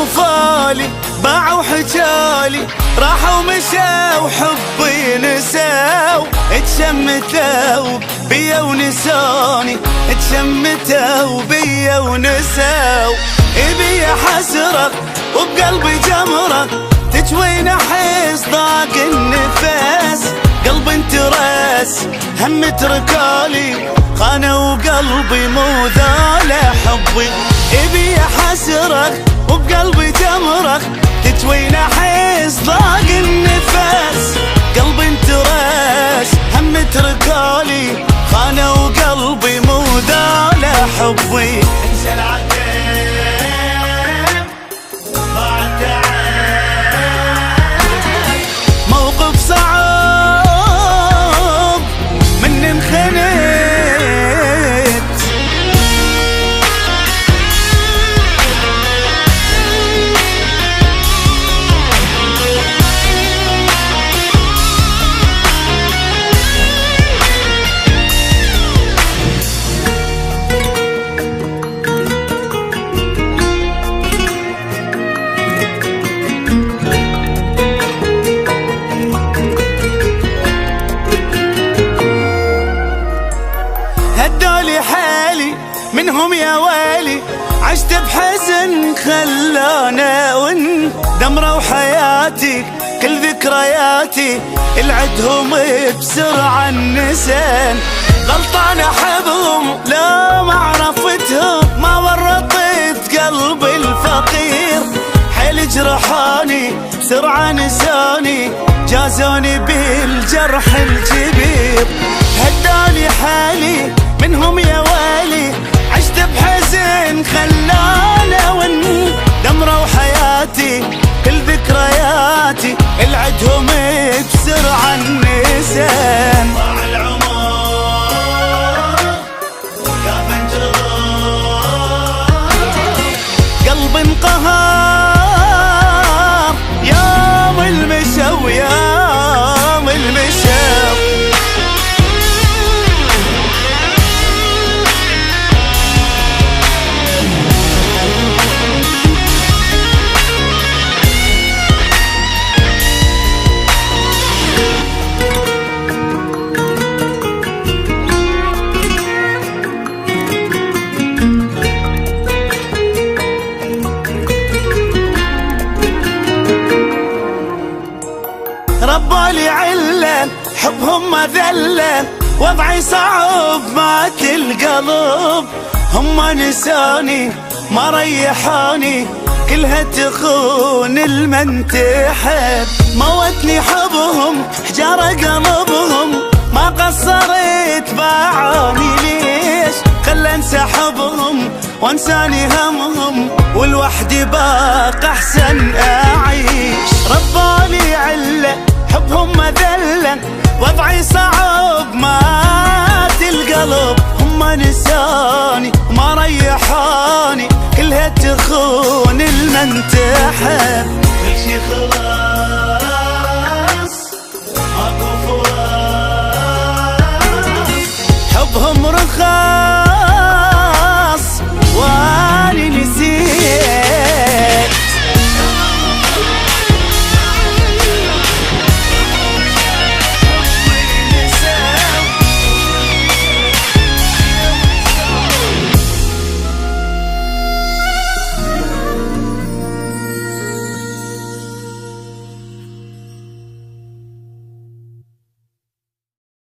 وفالي باعوا حجالي، راحوا مشاو حبي نساو، اتشمتوا بيا ونساني، اتشمتوا بيا ونساو. ابي حسرة وبقلبي جمرة تجوين احس ضاق النفس، قلب انترس هم تركالي خانوا قلبي مو ذال حبي. ابي حسرة وبقلبي جمرة تجوين احس ضاق النفس، قلب انترس هم تركالي خانوا قلبي مو ذال حبي. انسى العتاب ضاع التعب، موقف صعب مني انخنت. هدولي حالي منهم يا ويلي، عشت بحزن خلانا ون دمروا حياتي، كل ذكرياتي العدهم بسرعة النسان. غلطان احبهم لا ما عرفتهم، ما ورطت قلبي الفقير، حيل جرحاني بسرعة نساني، جازوني بالجرح الكبير. هداني حالي منهم يا ويلي، عشت بحزن خلانا ون دمروا حياتي، كل ذكرياتي العدهم بسرعة النسان. ضاع العمر يا قلب انقهر يوم المشى ويوم المشى. ربالي علة حبهم مذلة، وضعي صعب مات القلب، هم نساني ما ريحاني، كلها تخون المن تحب. موتني حبهم حجارة قلبهم، ما قصرت باعاني ليش، خلى انسى حبهم وانساني همهم، والوحدي باق احسن اعيش. رباني علة حبهم مذلة، وضعي صعب مات القلب، هم نساني ما ريحاني، كلها تخون المن تحب. كل شي خلاص ماكو فراق، حبهم رخاص